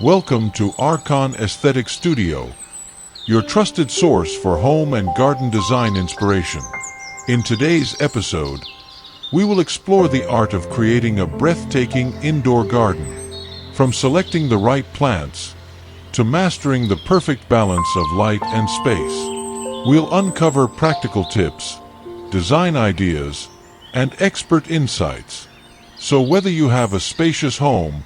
Welcome to Arkan Aesthetic Studio, your trusted source for home and garden design inspiration. In today's episode, we will explore the art of creating a breathtaking indoor garden. From selecting the right plants to mastering the perfect balance of light and space, we'll uncover practical tips, design ideas, and expert insights. So whether you have a spacious home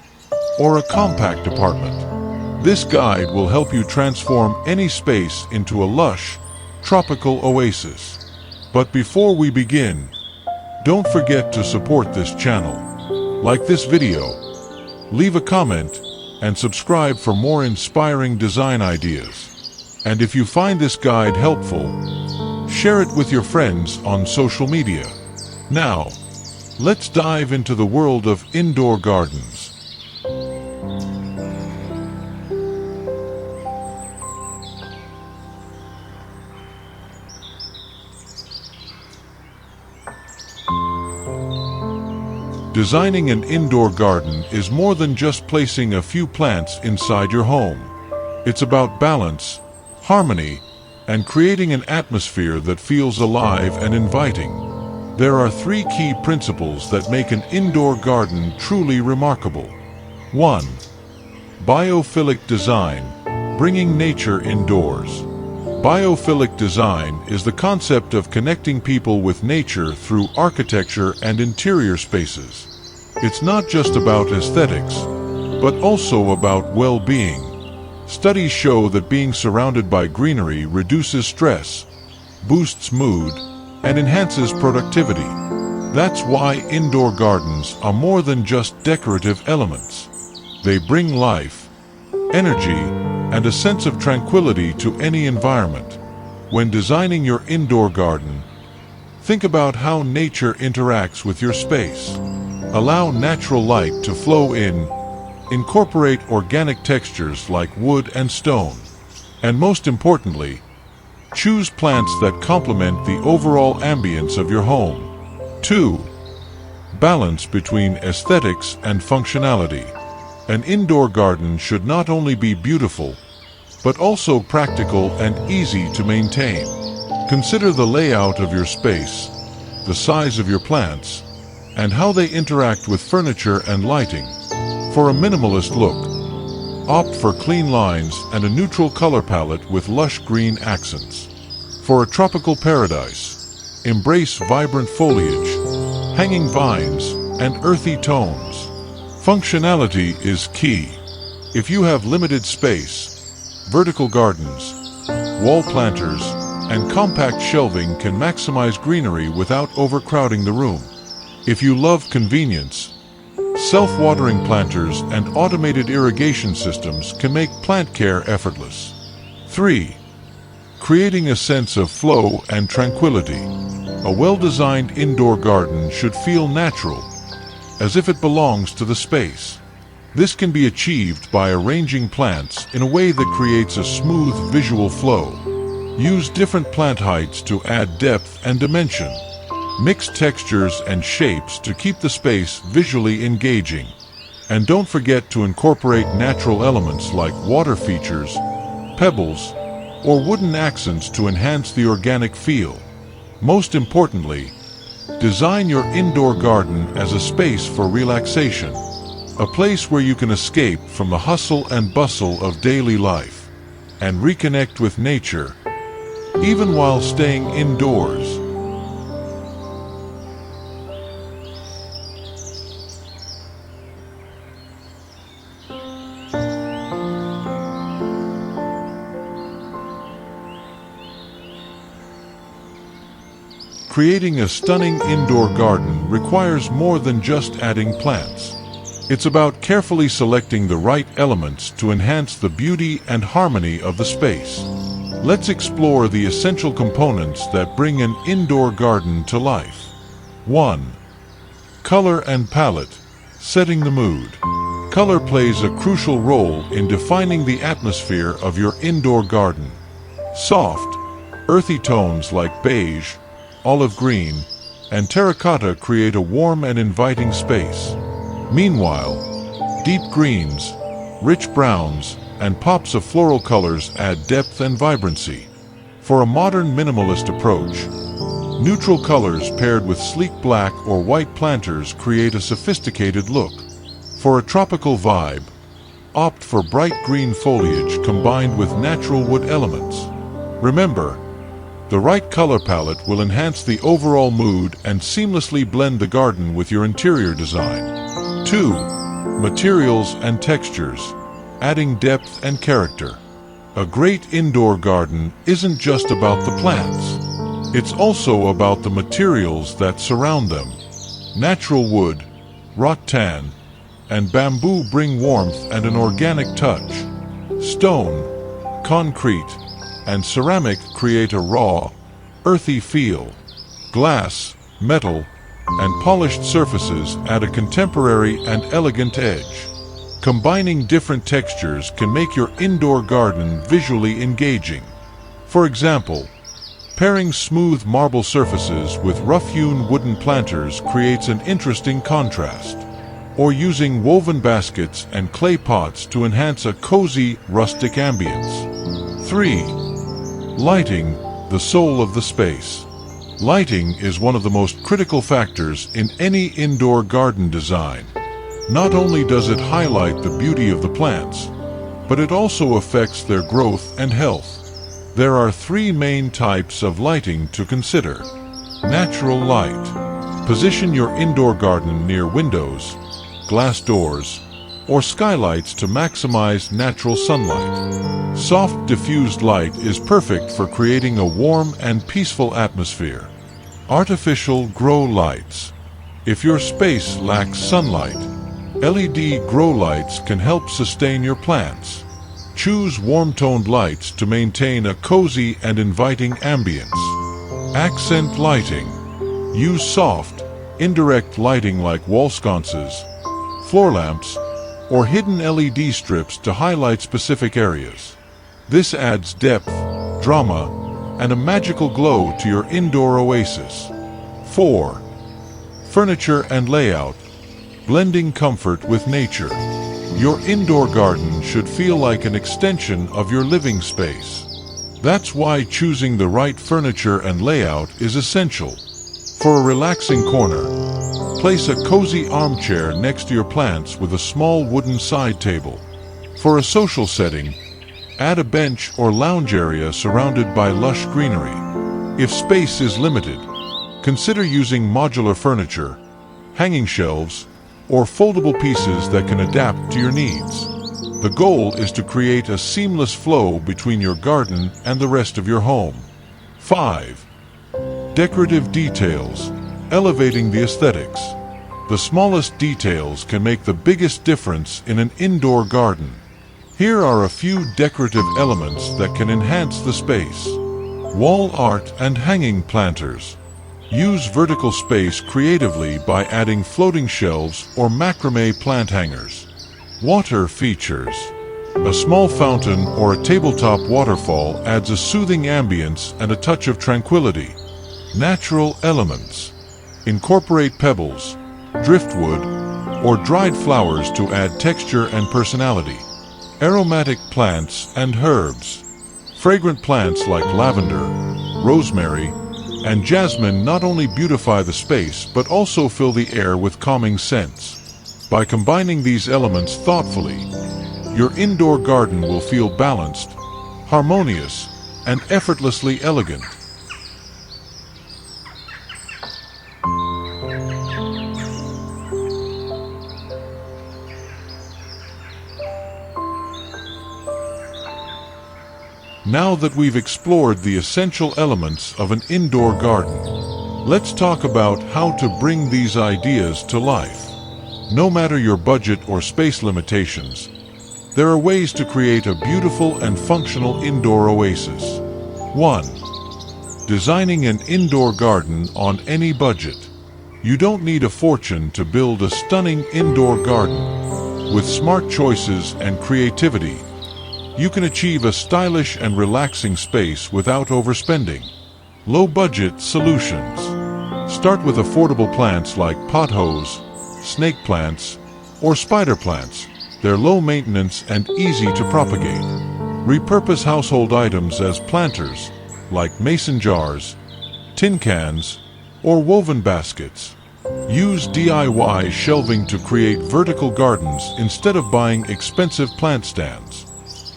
or a compact apartment, this guide will help you transform any space into a lush, tropical oasis. But before we begin, don't forget to support this channel. Like this video, leave a comment, and subscribe for more inspiring design ideas. And if you find this guide helpful, share it with your friends on social media. Now, let's dive into the world of indoor gardens. Designing an indoor garden is more than just placing a few plants inside your home. It's about balance, harmony, and creating an atmosphere that feels alive and inviting. There are three key principles that make an indoor garden truly remarkable. 1. Biophilic design, bringing nature indoors. Biophilic design is the concept of connecting people with nature through architecture and interior spaces. It's not just about aesthetics, but also about well-being. Studies show that being surrounded by greenery reduces stress, boosts mood, and enhances productivity. That's why indoor gardens are more than just decorative elements. They bring life, energy, and a sense of tranquility to any environment. When designing your indoor garden, think about how nature interacts with your space. Allow natural light to flow in, incorporate organic textures like wood and stone, and most importantly, choose plants that complement the overall ambience of your home. 2. Balance between aesthetics and functionality. An indoor garden should not only be beautiful, but also practical and easy to maintain. Consider the layout of your space, the size of your plants, and how they interact with furniture and lighting. For a minimalist look, opt for clean lines and a neutral color palette with lush green accents. For a tropical paradise, embrace vibrant foliage, hanging vines, and earthy tones. Functionality is key. If you have limited space, vertical gardens, wall planters, and compact shelving can maximize greenery without overcrowding the room. If you love convenience, self-watering planters and automated irrigation systems can make plant care effortless. 3. Creating a sense of flow and tranquility. A well-designed indoor garden should feel natural, as if it belongs to the space. This can be achieved by arranging plants in a way that creates a smooth visual flow. Use different plant heights to add depth and dimension. Mix textures and shapes to keep the space visually engaging. And don't forget to incorporate natural elements like water features, pebbles, or wooden accents to enhance the organic feel. Most importantly, design your indoor garden as a space for relaxation, a place where you can escape from the hustle and bustle of daily life and reconnect with nature, even while staying indoors. Creating a stunning indoor garden requires more than just adding plants. It's about carefully selecting the right elements to enhance the beauty and harmony of the space. Let's explore the essential components that bring an indoor garden to life. 1. Color and palette, setting the mood. Color plays a crucial role in defining the atmosphere of your indoor garden. Soft, earthy tones like beige, olive green, and terracotta create a warm and inviting space. Meanwhile, deep greens, rich browns, and pops of floral colors add depth and vibrancy. For a modern minimalist approach, neutral colors paired with sleek black or white planters create a sophisticated look. For a tropical vibe, opt for bright green foliage combined with natural wood elements. Remember, the right color palette will enhance the overall mood and seamlessly blend the garden with your interior design. 2. Materials and textures, adding depth and character. A great indoor garden isn't just about the plants. It's also about the materials that surround them. Natural wood, rattan, and bamboo bring warmth and an organic touch. Stone, concrete, and ceramic create a raw, earthy feel. Glass, metal, and polished surfaces add a contemporary and elegant edge. Combining different textures can make your indoor garden visually engaging. For example, pairing smooth marble surfaces with rough-hewn wooden planters creates an interesting contrast. Or using woven baskets and clay pots to enhance a cozy, rustic ambience. 3. Lighting, the soul of the space. Lighting is one of the most critical factors in any indoor garden design. Not only does it highlight the beauty of the plants, but it also affects their growth and health. There are 3 main types of lighting to consider. Natural light. Position your indoor garden near windows, glass doors, or skylights to maximize natural sunlight. Soft, diffused light is perfect for creating a warm and peaceful atmosphere. Artificial grow lights. If your space lacks sunlight, LED grow lights can help sustain your plants. Choose warm-toned lights to maintain a cozy and inviting ambience. Accent lighting. Use soft, indirect lighting like wall sconces, floor lamps, or hidden LED strips to highlight specific areas. This adds depth, drama, and a magical glow to your indoor oasis. 4. Furniture and layout, blending comfort with nature. Your indoor garden should feel like an extension of your living space. That's why choosing the right furniture and layout is essential. For a relaxing corner, place a cozy armchair next to your plants with a small wooden side table. For a social setting, add a bench or lounge area surrounded by lush greenery. If space is limited, consider using modular furniture, hanging shelves, or foldable pieces that can adapt to your needs. The goal is to create a seamless flow between your garden and the rest of your home. 5. Decorative details, elevating the aesthetics. The smallest details can make the biggest difference in an indoor garden. Here are a few decorative elements that can enhance the space. Wall art and hanging planters. Use vertical space creatively by adding floating shelves or macrame plant hangers. Water features. A small fountain or a tabletop waterfall adds a soothing ambience and a touch of tranquility. Natural elements. Incorporate pebbles, driftwood, or dried flowers to add texture and personality. Aromatic plants and herbs. Fragrant plants like lavender, rosemary, and jasmine not only beautify the space but also fill the air with calming scents. By combining these elements thoughtfully, your indoor garden will feel balanced, harmonious, and effortlessly elegant. Now that we've explored the essential elements of an indoor garden, let's talk about how to bring these ideas to life. No matter your budget or space limitations, there are ways to create a beautiful and functional indoor oasis. 1. Designing an indoor garden on any budget. You don't need a fortune to build a stunning indoor garden. With smart choices and creativity, you can achieve a stylish and relaxing space without overspending. Low-budget solutions. Start with affordable plants like pothos, snake plants, or spider plants. They're low maintenance and easy to propagate. Repurpose household items as planters, like mason jars, tin cans, or woven baskets. Use DIY shelving to create vertical gardens instead of buying expensive plant stands.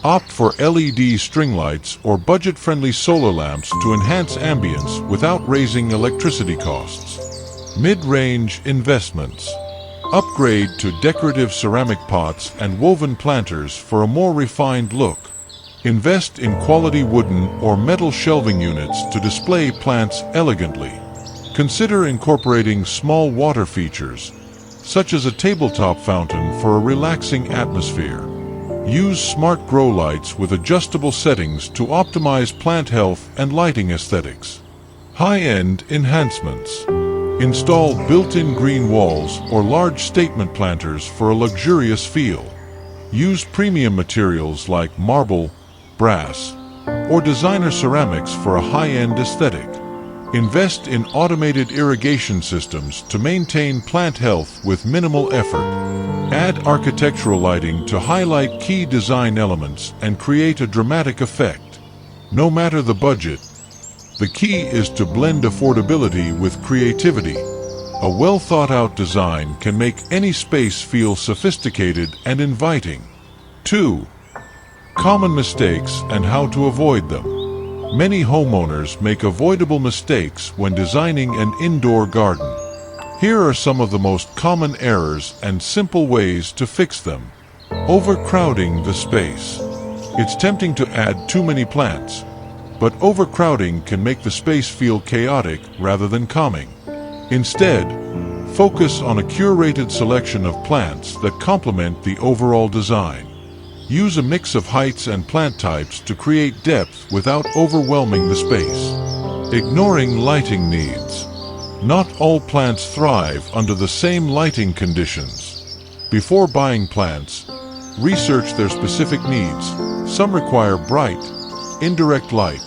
Opt for LED string lights or budget-friendly solar lamps to enhance ambience without raising electricity costs. Mid-range investments. Upgrade to decorative ceramic pots and woven planters for a more refined look. Invest in quality wooden or metal shelving units to display plants elegantly. Consider incorporating small water features, such as a tabletop fountain for a relaxing atmosphere. Use smart grow lights with adjustable settings to optimize plant health and lighting aesthetics. High-end enhancements. Install built-in green walls or large statement planters for a luxurious feel. Use premium materials like marble, brass, or designer ceramics for a high-end aesthetic. Invest in automated irrigation systems to maintain plant health with minimal effort. Add architectural lighting to highlight key design elements and create a dramatic effect. No matter the budget, the key is to blend affordability with creativity. A well-thought-out design can make any space feel sophisticated and inviting. 2. Common mistakes and how to avoid them. Many homeowners make avoidable mistakes when designing an indoor garden. Here are some of the most common errors and simple ways to fix them. Overcrowding the space. It's tempting to add too many plants, but overcrowding can make the space feel chaotic rather than calming. Instead, focus on a curated selection of plants that complement the overall design. Use a mix of heights and plant types to create depth without overwhelming the space. Ignoring lighting needs. Not all plants thrive under the same lighting conditions. Before buying plants, research their specific needs. Some require bright, indirect light,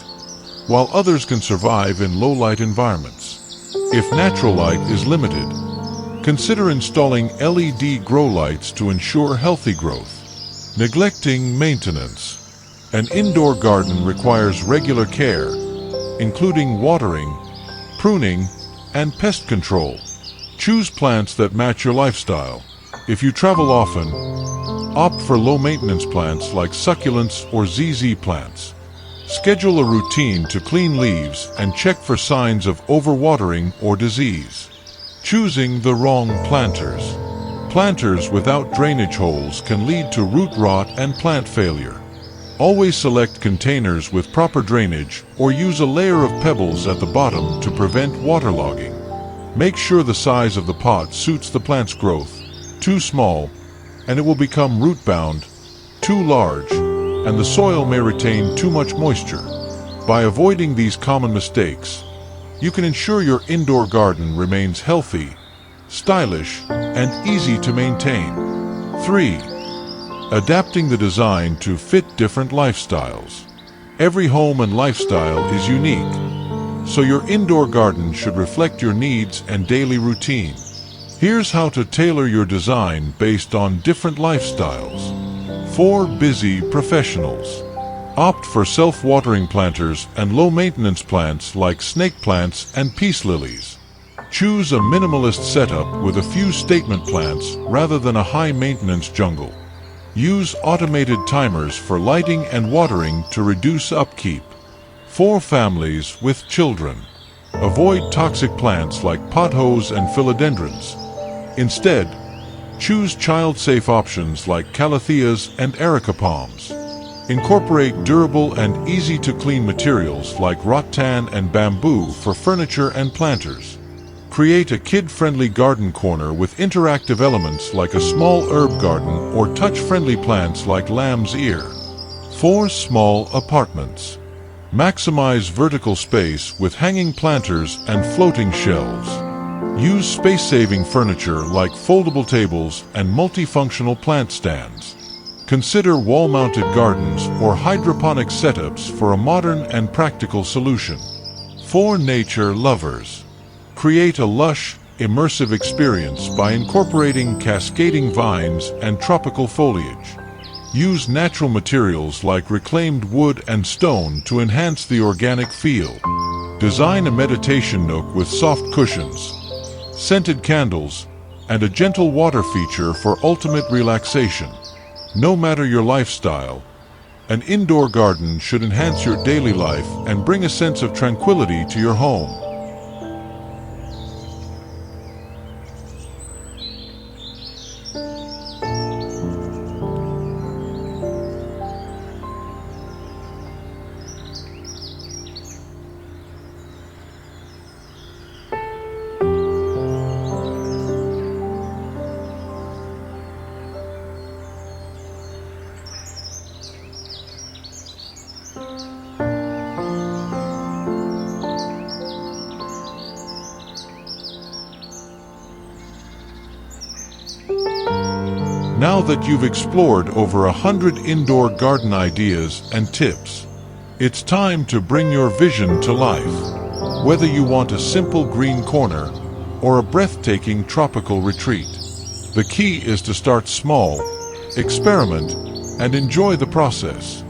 while others can survive in low-light environments. If natural light is limited, consider installing LED grow lights to ensure healthy growth. Neglecting maintenance. An indoor garden requires regular care, including watering, pruning, and pest control. Choose plants that match your lifestyle. If you travel often, opt for low-maintenance plants like succulents or ZZ plants. Schedule a routine to clean leaves and check for signs of overwatering or disease. Choosing the wrong planters. Planters without drainage holes can lead to root rot and plant failure. Always select containers with proper drainage or use a layer of pebbles at the bottom to prevent waterlogging. Make sure the size of the pot suits the plant's growth. Too small, and it will become root-bound. Too large, and the soil may retain too much moisture. By avoiding these common mistakes, you can ensure your indoor garden remains healthy, stylish, and easy to maintain. 3. Adapting the design to fit different lifestyles. Every home and lifestyle is unique, so your indoor garden should reflect your needs and daily routine. Here's how to tailor your design based on different lifestyles. For busy professionals, opt for self-watering planters and low-maintenance plants like snake plants and peace lilies. Choose a minimalist setup with a few statement plants rather than a high-maintenance jungle. Use automated timers for lighting and watering to reduce upkeep. For families with children, avoid toxic plants like pothos and philodendrons. Instead, choose child-safe options like calatheas and erica palms. Incorporate durable and easy-to-clean materials like rattan and bamboo for furniture and planters. Create a kid-friendly garden corner with interactive elements like a small herb garden or touch-friendly plants like lamb's ear. For small apartments, maximize vertical space with hanging planters and floating shelves. Use space-saving furniture like foldable tables and multifunctional plant stands. Consider wall-mounted gardens or hydroponic setups for a modern and practical solution. For nature lovers, create a lush, immersive experience by incorporating cascading vines and tropical foliage. Use natural materials like reclaimed wood and stone to enhance the organic feel. Design a meditation nook with soft cushions, scented candles, and a gentle water feature for ultimate relaxation. No matter your lifestyle, an indoor garden should enhance your daily life and bring a sense of tranquility to your home. Now that you've explored over 100 indoor garden ideas and tips, it's time to bring your vision to life. Whether you want a simple green corner or a breathtaking tropical retreat, the key is to start small, experiment, and enjoy the process.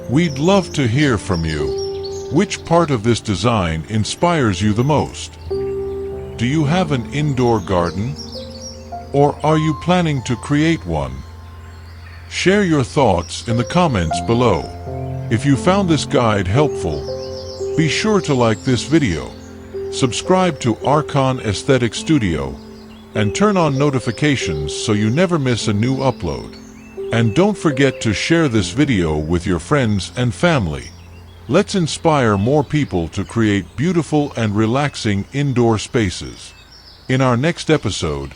We'd love to hear from you. Which part of this design inspires you the most? Do you have an indoor garden? Or are you planning to create one? Share your thoughts in the comments below. If you found this guide helpful, be sure to like this video, subscribe to Arkan Aesthetic Studio, and turn on notifications so you never miss a new upload. And don't forget to share this video with your friends and family. Let's inspire more people to create beautiful and relaxing indoor spaces. In our next episode,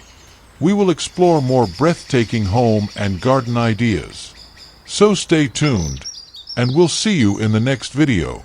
we will explore more breathtaking home and garden ideas. So stay tuned, and we'll see you in the next video.